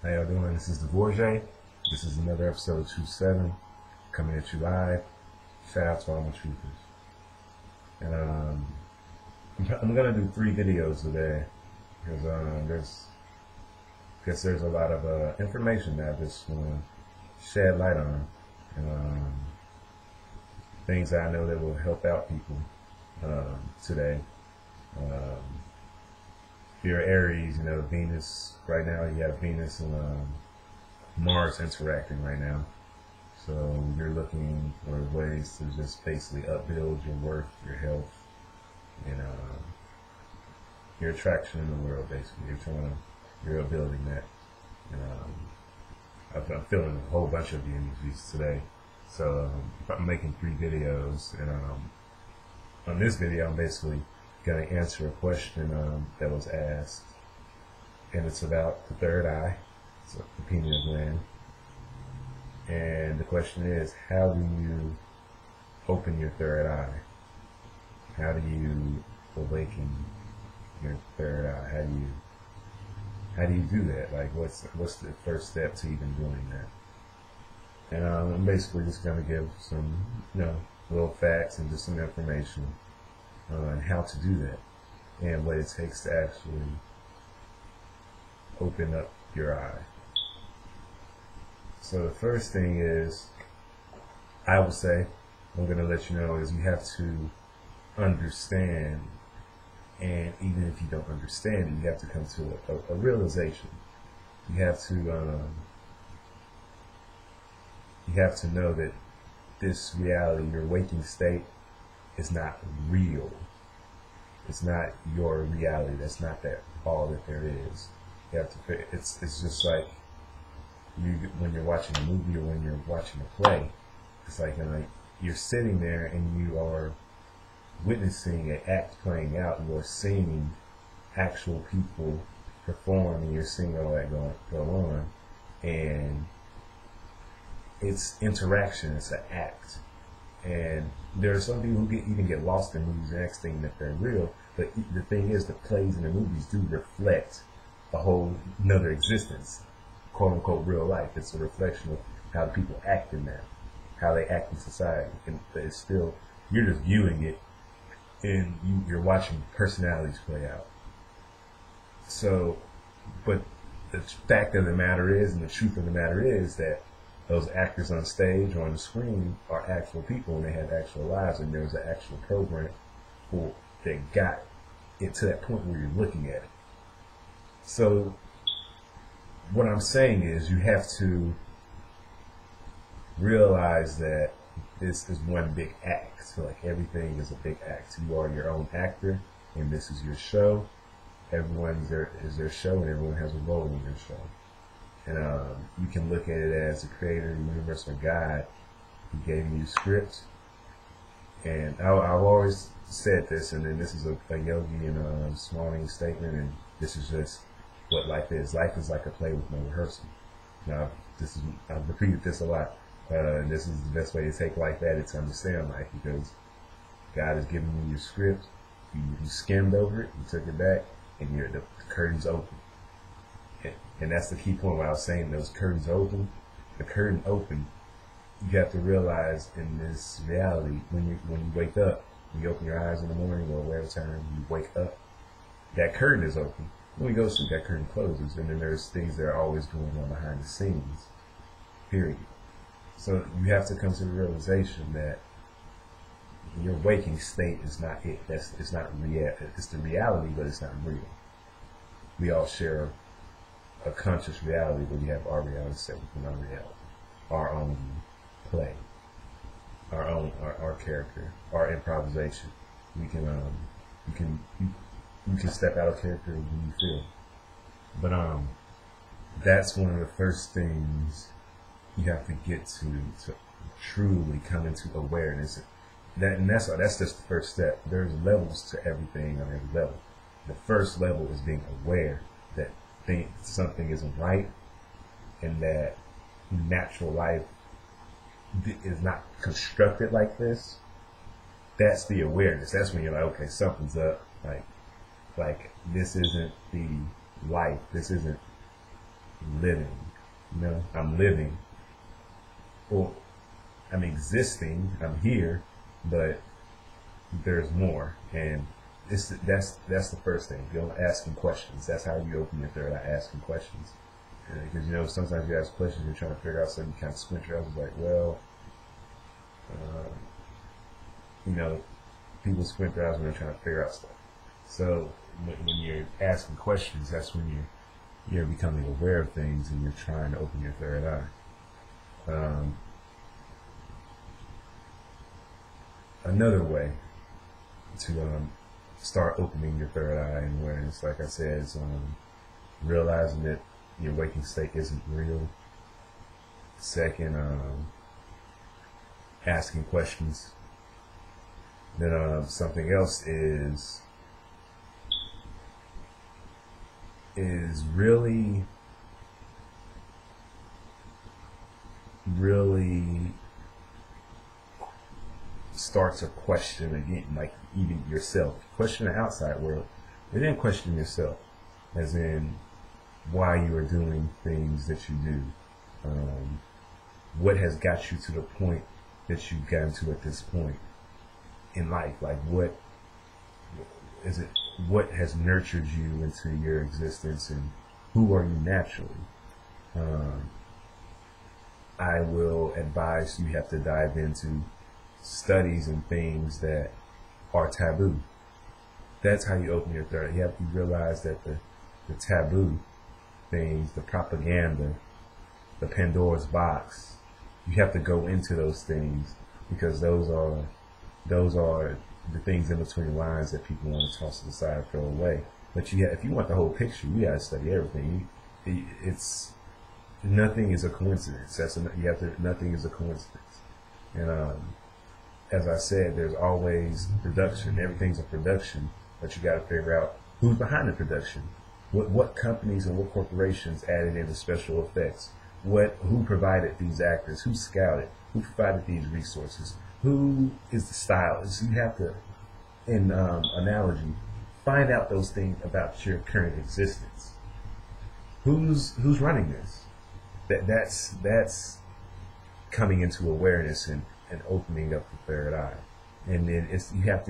How y'all doing? This is Devorjae. This is another episode of 27 coming at you live. Shout out to all my troopers. And I'm gonna do 3 videos today because there's a lot of information that I just want to shed light on, and things that I know that will help out people today. If you're Aries, you know, Venus, right now you have Venus and Mars interacting right now. So you're looking for ways to just basically upbuild your worth, your health, and your attraction in the world, basically. You're upbuilding that. And I'm feeling a whole bunch of the energies today. So I'm making 3 videos, and on this video I'm basically going to answer a question that was asked, and it's about the third eye. It's the pineal gland, and the question is, how do you open your third eye? How do you awaken your third eye? How do you do that? Like, what's the first step to even doing that? And I'm basically just going to give some, little facts and just some information on how to do that and what it takes to actually open up your eye. So the first thing is, I would say, I'm going to let you know, is you have to understand, and even if you don't understand it, you have to come to a realization. You have to know that this reality, your waking state, is not real. It's not your reality. That's not all that there is. You have to. It's just like when you're watching a movie or when you're watching a play. It's like, you're sitting there and you are witnessing an act playing out. You are seeing actual people perform, and you're seeing all that go on, and it's interaction. It's an act. And there are some people who even get lost in movies and acts thinking that they're real. But the thing is, the plays and the movies do reflect a whole another existence, quote unquote real life. It's a reflection of how the people act in that, how they act in society. And it's still, you're just viewing it, and you're watching personalities play out. So, but the fact of the matter is, and the truth of the matter is, that those actors on stage or on the screen are actual people, and they have actual lives, and there's an actual program that got it to that point where you're looking at it. So what I'm saying is, you have to realize that this is one big act. So like, everything is a big act. You are your own actor, and this is your show. Everyone is their show, and everyone has a role in your show. And you can look at it as the creator, the universe, or God. He gave you a script. And I've always said this, and then this is a yogi and Swanning statement, and this is just what life is. Life is like a play with no rehearsal. Now, I've repeated this a lot. And this is the best way to take life at it, to understand life, because God has given you your script. You skimmed over it, you took it back, and the curtain's open. And that's the key point. When I was saying those curtains open, the curtain open, you have to realize in this reality, when you wake up, when you open your eyes in the morning or whatever time you wake up, that curtain is open. When you go to sleep, that curtain closes, and then there's things that are always going on behind the scenes, period. So you have to come to the realization that your waking state is not it. It's not real. It's the reality, but it's not real. We all share a conscious reality, but we have our reality set within our reality, our own play, our character, our improvisation. You can step out of character when you feel. But that's one of the first things you have to get to truly come into awareness. That's just the first step. There's levels to everything on every level. The first level is being aware that something isn't right, and that natural life is not constructed like this. That's the awareness. That's when you're like, okay, something's up. Like this isn't the life. This isn't living. I'm living. Well, I'm existing. I'm here, but there's more. And that's the first thing. Asking questions. That's how you open your third eye. Asking questions. Because sometimes you ask questions, you're trying to figure out something. You kind of squint your eyes, like, well, people squint their eyes when they're trying to figure out stuff. So when you're asking questions, that's when you're becoming aware of things and you're trying to open your third eye. Another way to start opening your third eye and awareness, like I said, is realizing that your waking state isn't real. Second, asking questions. Then something else is really start to question again, like even yourself. Question the outside world, and then question yourself, as in why you are doing things that you do. What has got you to the point that you've gotten to at this point in life? Like, what is it? What has nurtured you into your existence, and who are you naturally? I will advise you have to dive into studies and things that are taboo. That's how you open your third. You have to realize that the taboo things, the propaganda, the Pandora's box, you have to go into those things, because those are the things in between the lines that people want to toss to the side and throw away. But if you want the whole picture, you got to study everything. It's nothing is a coincidence. Nothing is a coincidence. And as I said, there's always production. Everything's a production, but you got to figure out who's behind the production. What companies and what corporations added in the special effects? Who provided these actors? Who scouted? Who provided these resources? Who is the stylist? You have to, in analogy, find out those things about your current existence. Who's running this? That's coming into awareness and opening up the third eye. And then you have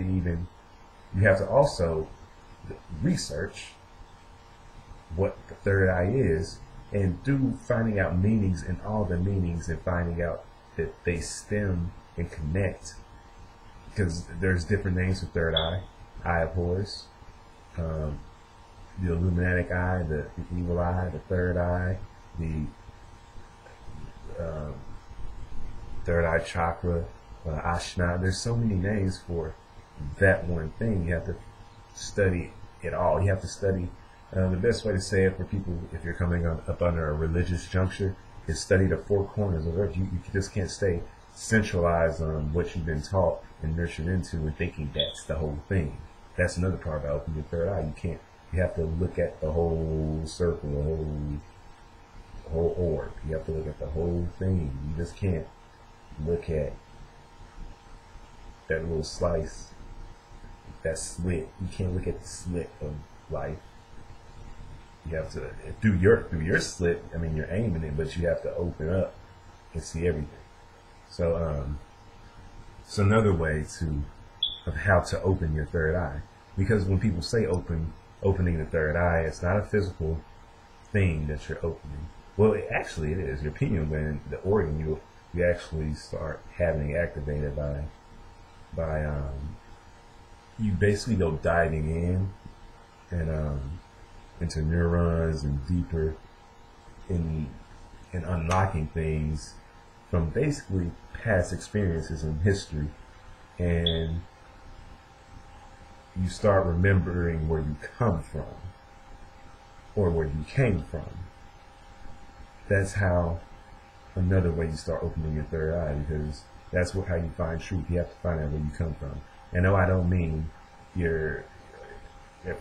to also research what the third eye is, and through finding out meanings and all the meanings, and finding out that they stem and connect, because there's different names for third eye. Eye of Horus, the Illuminatic eye, the evil eye, the third eye, the third eye chakra, Ashna. There's so many names for that one thing. You have to study it all. You have to study. The best way to say it for people, if you're coming up under a religious juncture, is study the four corners of earth. You just can't stay centralized on what you've been taught and nurtured into and thinking that's the whole thing. That's another part about opening your third eye. You have to look at the whole circle, the whole orb. You have to look at the whole thing. You just can't look at that little slice, that slit. You can't look at the slit of life. You have to, through your slit, you're aiming it, but you have to open up and see everything. So it's another way of how to open your third eye. Because when people say opening the third eye, it's not a physical thing that you're opening. Well, it is. Your pineal gland, the organ, you actually start having it activated by you basically go diving in and into neurons and deeper in unlocking things from basically past experiences in history, and you start remembering where you come from or where you came from. That's how another way you start opening your third eye, because that's how you find truth. You have to find out where you come from. And no, I don't mean your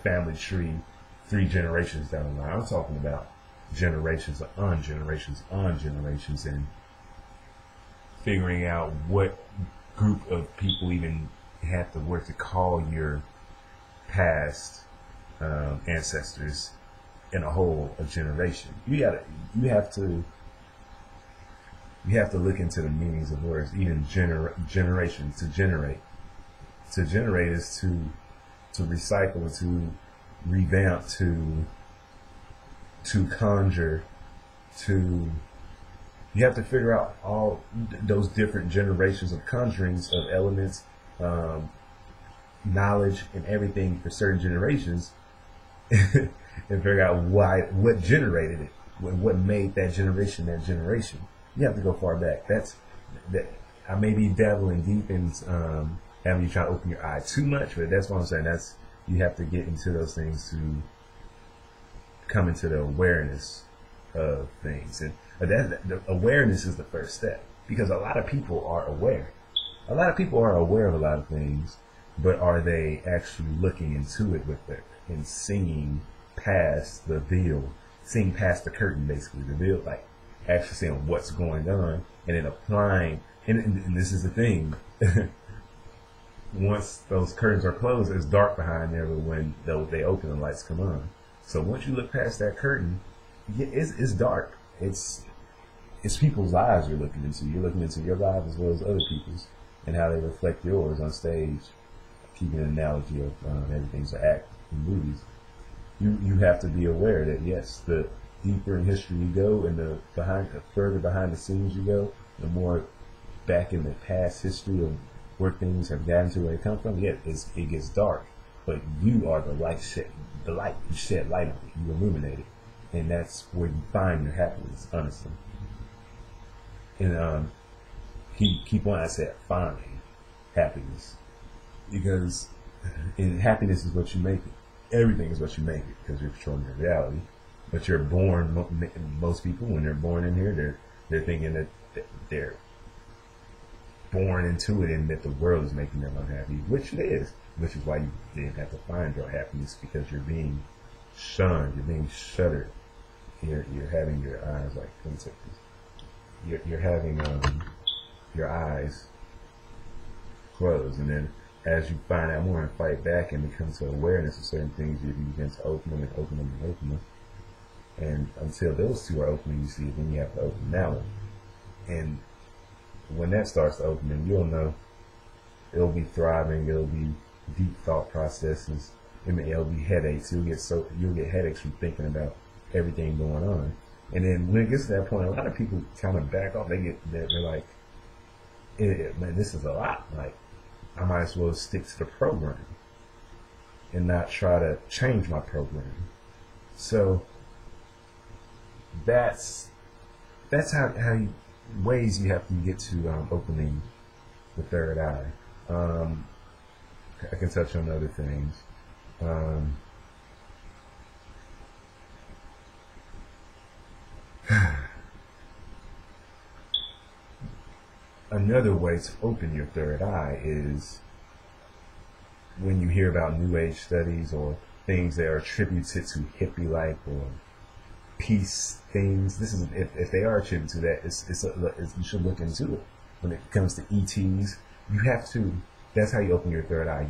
family tree 3 generations down the line. I'm talking about generations on generations on generations, and figuring out what group of people even have to work to call your past ancestors in a whole a generation. You have to look into the meanings of words. Even generation, to generate. To generate is to recycle, to revamp, to conjure, to you have to figure out all those different generations of conjurings of elements, knowledge, and everything for certain generations, and figure out what generated it, what made that generation that generation. You have to go far back. That. I may be dabbling deep in having you try to open your eye too much, but that's what I'm saying. You have to get into those things to come into the awareness of things, and the awareness is the first step, because a lot of people are aware. A lot of people are aware of a lot of things, but are they actually looking into it and seeing past the veil, seeing past the curtain, basically the veil, like actually seeing what's going on, and then applying. And this is the thing. Once those curtains are closed, it's dark behind there, but when they open, the lights come on. So once you look past that curtain, it's dark. It's people's lives you're looking into. You're looking into your lives as well as other people's, and how they reflect yours on stage. Keeping an analogy of everything's an act in movies. You have to be aware that yes, the deeper in history you go, and the further behind the scenes you go, the more back in the past history of where things have gotten to where they come from. Yeah, it gets dark, but you are the light. You shed light on it. You illuminate it, and that's where you find your happiness, honestly. And keep on. I said find happiness, because happiness is what you make it. Everything is what you make it, because you're controlling your reality. But you're born. Most people, when they're born in here, they're thinking that they're born into it, and that the world is making them unhappy, which it is. Which is why you then have to find your happiness, because you're being shunned, you're being shuttered. You're having your eyes like, let me take this. You're having your eyes closed, and then as you find out more and fight back and become to awareness of certain things, you begin to open them and open them and open them. And until those two are open, you see it, then you have to open that one. And when that starts to open, then you'll know it'll be thriving. It'll be deep thought processes. It'll be headaches. You'll get headaches from thinking about everything going on. And then when it gets to that point, a lot of people kind of back off. They're like, man, this is a lot. Like, I might as well stick to the program and not try to change my program. So that's ways you have to get to opening the third eye. I can touch on other things. Another way to open your third eye is when you hear about New Age studies or things that are attributed to hippie-like or peace things. This is if they are attributed to that, you should look into it. When it comes to ETs, you have to. That's how you open your third eye.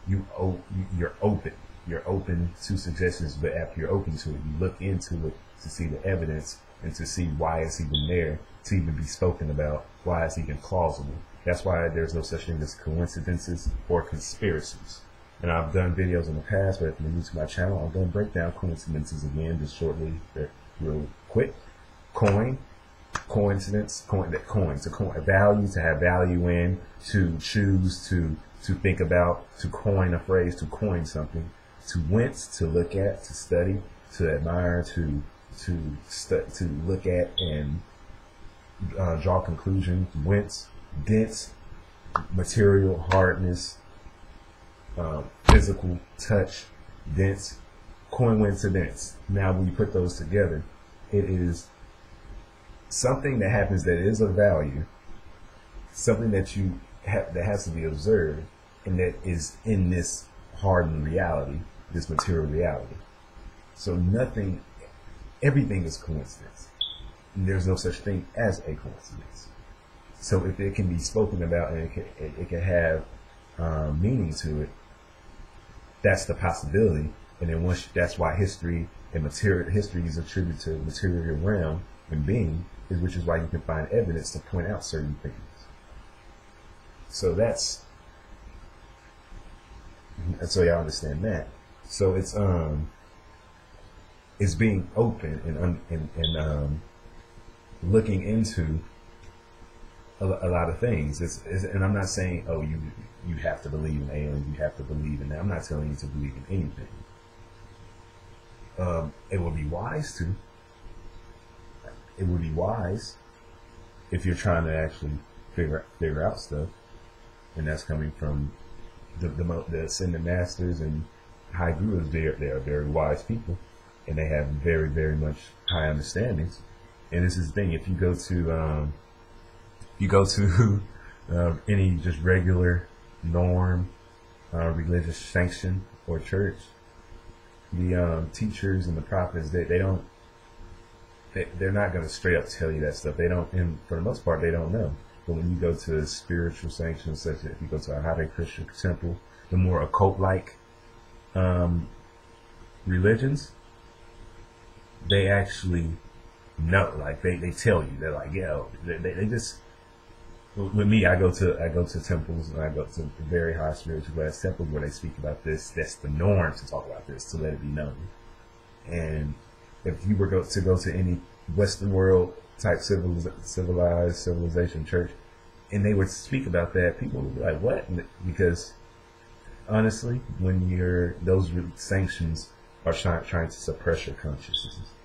You're open. You're open to suggestions, but after you're open to it, you look into it to see the evidence and to see why it's even there, to even be spoken about, why it's even plausible. That's why there's no such thing as coincidences or conspiracies. And I've done videos in the past, but if you're new to my channel, I'm going to break down coincidences again just shortly, real quick. Coincidence, value, to have value in, to choose, to think about, to coin a phrase, to coin something, to wince, to look at, to study, to admire, to look at and draw conclusions. Wince, dense, material, hardness, physical, touch, dense, coincidence. Now when you put those together, it is something that happens that is of value, something that that has to be observed, and that is in this hardened reality, this material reality. So everything is coincidence. And there's no such thing as a coincidence. So if it can be spoken about and it can have meaning to it, that's the possibility. And then that's why history And material history is attributed to material realm and being, which is why you can find evidence to point out certain things. So so y'all understand that. So it's being open and looking into a lot of things. And I'm not saying, oh, you have to believe in aliens, you have to believe in that. I'm not telling you to believe in anything. It would be wise to. It would be wise if you're trying to actually figure out stuff, and that's coming from the ascended masters and high gurus. They are very wise people, and they have very, very much high understandings. And this is the thing: if you go to any just regular norm, religious sanction or church, the teachers and the prophets, they're not going to straight up tell you that stuff. They don't, and for the most part, they don't know. But when you go to spiritual sanctions, such as if you go to a Hare Krishna temple, the more occult-like religions, they actually know. Like they tell you, they're like, yo, they just. With me, I go to temples, and I go to very high spiritual class temples where they speak about this. That's the norm to talk about this, to let it be known. And if you were to go to any Western world type civilization church, and they would speak about that, people would be like, "What?" Because honestly, when those sanctions are trying to suppress your consciousness,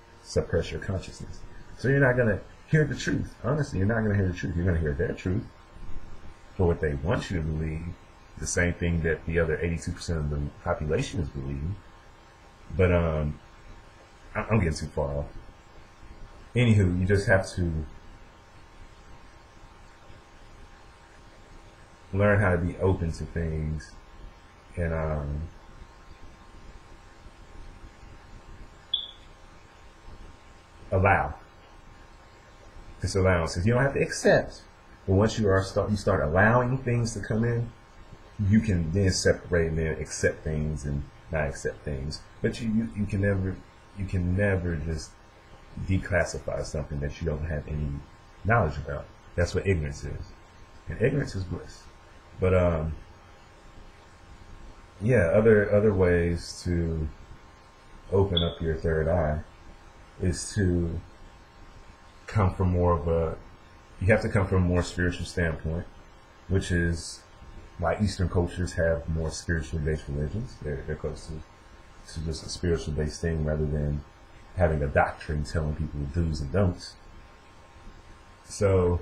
so you're not gonna hear the truth. Honestly, you're not going to hear the truth. You're going to hear their truth for what they want you to believe, the same thing that the other 82% of the population is believing. But I'm getting too far off. Anywho, you just have to learn how to be open to things and allow. This allowance. You don't have to accept, but once you start allowing things to come in, you can then separate and then accept things and not accept things. But you can never just declassify something that you don't have any knowledge about. That's what ignorance is, and ignorance is bliss. But yeah, other ways to open up your third eye is to come from you have to come from a more spiritual standpoint, which is why Eastern cultures have more spiritually based religions. They're close to just a spiritual based thing rather than having a doctrine telling people the do's and don'ts. So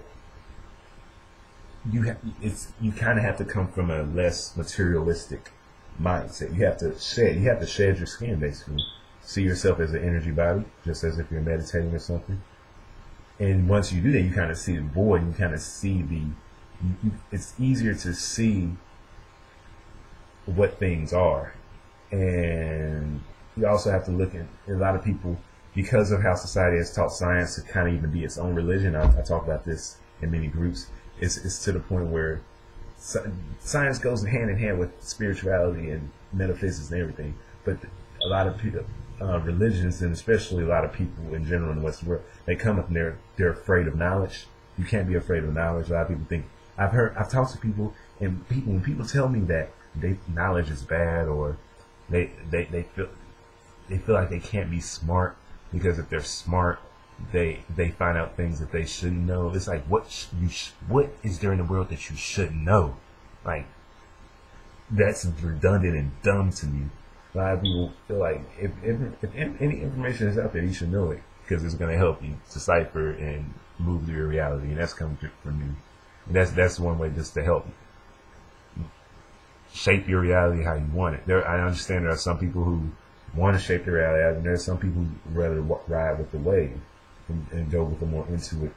you kind of have to come from a less materialistic mindset. You have to shed your skin, basically. See yourself as an energy body, just as if you're meditating or something. And once you do that, you kind of see the void. You kind of see it's easier to see what things are. And you also have to look at a lot of people, because of how society has taught science to kind of even be its own religion. I talk about this in many groups. It's to the point where science goes hand in hand with spirituality and metaphysics and everything. But a lot of people, religions, and especially a lot of people in general in the Western world, they come up and they're afraid of knowledge. You can't be afraid of knowledge. A lot of people think, I've talked to people, and when people tell me that knowledge is bad, or they feel like they can't be smart, because if they're smart, they find out things that they shouldn't know. It's like, what is there in the world that you shouldn't know? Like, that's redundant and dumb to me. A lot of people feel like if any information is out there, you should know it, because it's going to help you decipher and move through your reality, and that's coming from you. And that's one way just to help shape your reality how you want it. I understand there are some people who want to shape their reality, and there are some people who rather ride with the wave and go with a more intuitive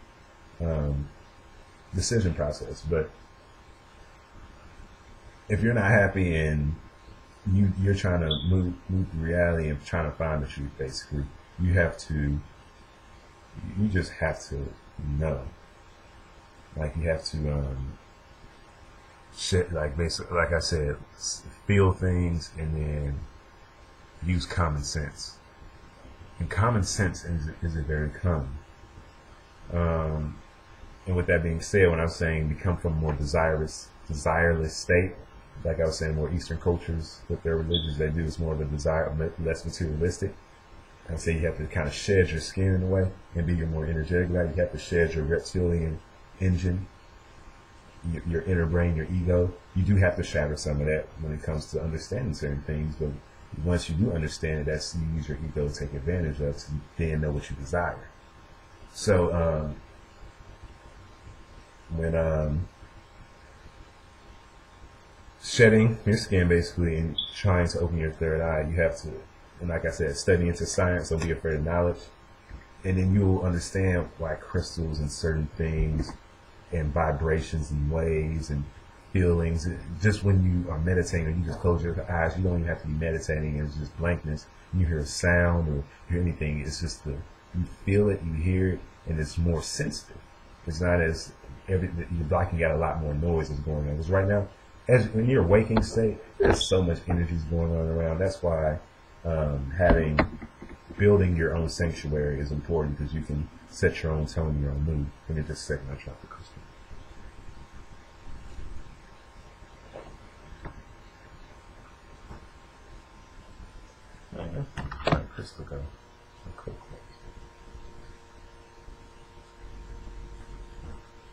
decision process. But if you're not happy and you're trying to move through reality and trying to find the truth, basically, you just have to know. Like, you have to basically, like I said, feel things and then use common sense. And common sense is very common. And with that being said, when I was saying become from a more desireless state, like I was saying, more Eastern cultures with their religions, they do is more of a desire, less materialistic. I'd say you have to kind of shed your skin in a way and be your more energetic guy. You have to shed your reptilian engine, your inner brain, your ego. You do have to shatter some of that when it comes to understanding certain things. But once you do understand it, that's you use your ego to take advantage of to then know what you desire. So when shedding your skin basically and trying to open your third eye, you have to, and like I said, study into science, don't be afraid of knowledge. And then you'll understand why crystals and certain things and vibrations and waves and feelings, just when you are meditating or you just close your eyes, you don't even have to be meditating, it's just blankness. You hear a sound or hear anything, it's just you feel it, you hear it, and it's more sensitive. It's not as, you're blocking out a lot more noise is going on. Because right now, in your waking state, there's so much energy going on around. That's why building your own sanctuary is important, because you can set your own tone, your own mood. Give me just a second, I'll drop the crystal. Let the crystal go. Cool.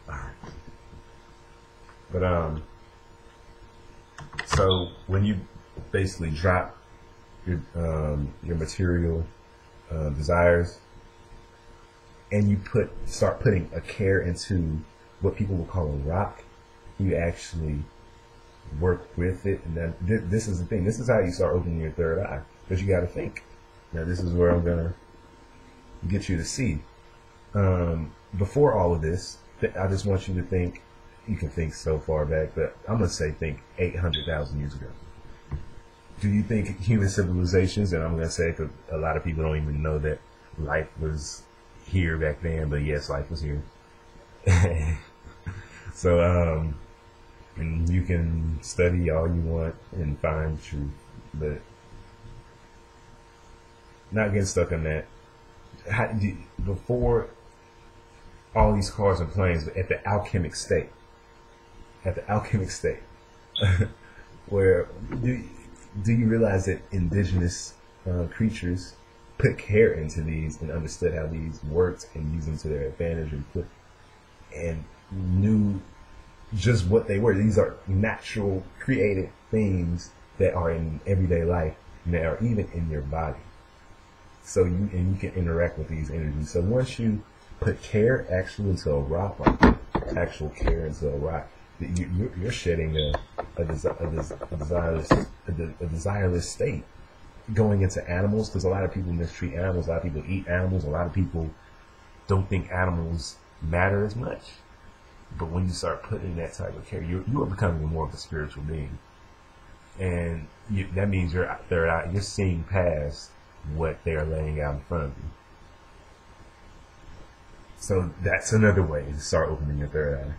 Alright. But so when you basically drop your material desires, and you start putting a care into what people will call a rock, you actually work with it. And then this is the thing. This is how you start opening your third eye, because you got to think. Now this is where I'm gonna get you to see. Before all of this, I just want you to think. You can think so far back, but I'm gonna say think 800,000 years ago. Do you think human civilizations, and I'm going to say because a lot of people don't even know that life was here back then, but yes, life was here. So, and you can study all you want and find truth, but not getting stuck on that. Before all these cars and planes, at the alchemic state, where do you realize that indigenous creatures put care into these and understood how these worked and used them to their advantage and knew just what they were? These are natural, created things that are in everyday life, and that are even in your body. So you can interact with these energies. So once you put care actually into a rock, like actual care into a rock, you're shedding a desireless state, going into animals, because a lot of people mistreat animals, a lot of people eat animals, a lot of people don't think animals matter as much. But when you start putting that type of care, you are becoming more of a spiritual being, and that means you're seeing past what they are laying out in front of you. So that's another way to start opening your third eye.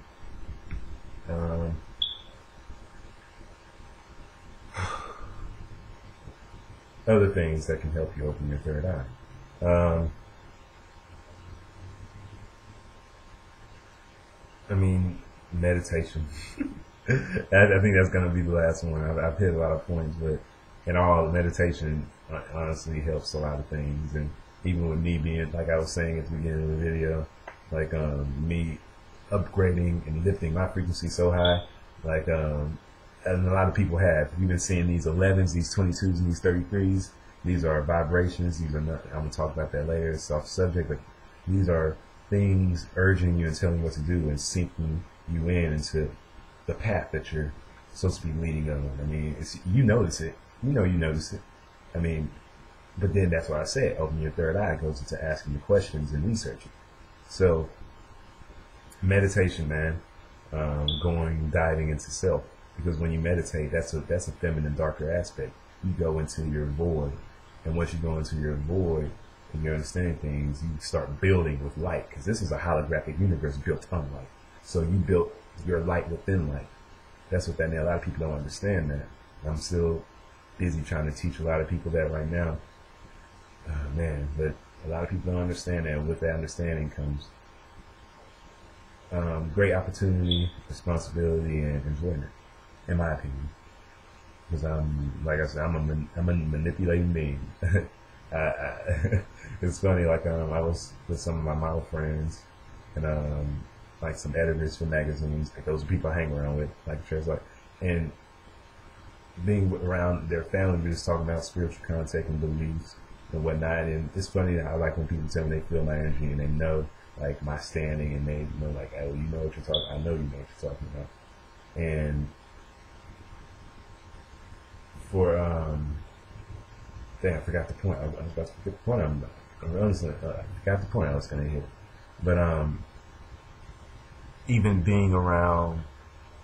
Other things that can help you open your third eye. I mean, meditation. I think that's going to be the last one. I've hit a lot of points, but in all, meditation honestly helps a lot of things. And even with me being, like I was saying at the beginning of the video, like me upgrading and lifting my frequency so high, like and a lot of people have. You've been seeing these 11s, these 22s, and these 33s. These are vibrations. These are not. I'm gonna talk about that later. It's off subject, but these are things urging you and telling you what to do and sinking you into the path that you're supposed to be leading on. I mean, you notice it. You notice it. I mean, but then that's why I said open your third eye goes into asking the questions and researching. So meditation, man, diving into self, because when you meditate, that's a feminine, darker aspect. You go into your void, and once you go into your void and you understand things, you start building with light, because this is a holographic universe built on light. So you built your light within light. That's what that means. A lot of people don't understand that. I'm still busy trying to teach a lot of people that right now. Man, but a lot of people don't understand that. With that understanding comes great opportunity, responsibility, and enjoyment, in my opinion. Because like I said, I'm a manipulating being. It's funny, like I was with some of my model friends, and like some editors for magazines, like those people I hang around with, like like, and being around their family, we just talking about spiritual contact and beliefs and whatnot. And it's funny that I like when people tell me they feel my energy and they know like my standing, and they know like, oh, you know what you're talking. I know you know what you're talking about. And for dang, I forgot the point. I was about to forget the point. I'm honestly, I forgot the point I was gonna hit. But even being around,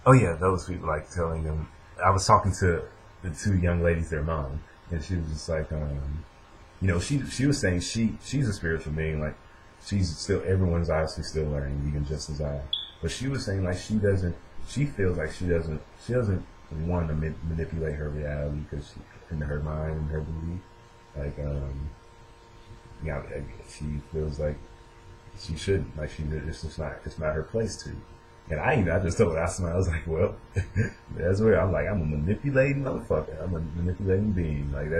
oh yeah, those people, like telling them. I was talking to the two young ladies, their mom, and she was just like, you know, she was saying she's a spiritual being, like she's still, everyone's obviously still learning, even just as I am. But she was saying like she feels like she doesn't want to manipulate her reality, because she, in her mind and her belief, like you know, she feels like she shouldn't, like it's not her place to. And I just told her, I smiled, I was like, well, that's where I'm like, I'm a manipulating motherfucker. I'm a manipulating being. Like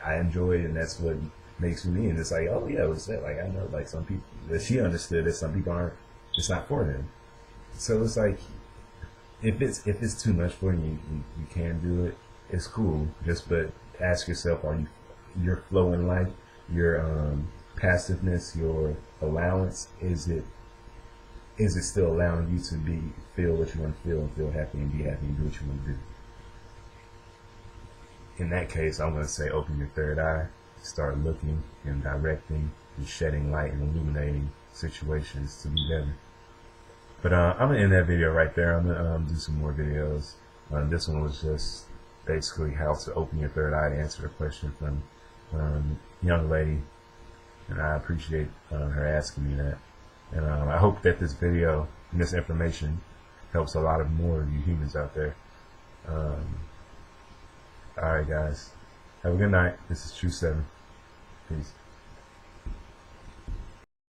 I enjoy it, and that's what makes me. And it's like, oh yeah, what's that? Like I know, like some people that she understood that some people aren't. It's not for them. So it's like, if it's too much for you, you can't do it. It's cool. But ask yourself, are your flow in life, your passiveness, your allowance, is it still allowing you to feel what you want to feel and feel happy and be happy and do what you want to do? In that case, I'm going to say open your third eye, start looking and directing and shedding light and illuminating situations to be better. But I'm going to end that video right there. I'm going to do some more videos. This one was just basically how to open your third eye, to answer the question from young lady. And I appreciate her asking me that. And I hope that this video and this information helps a lot of more of you humans out there. Alright guys, have a good night. This is True 7. Peace.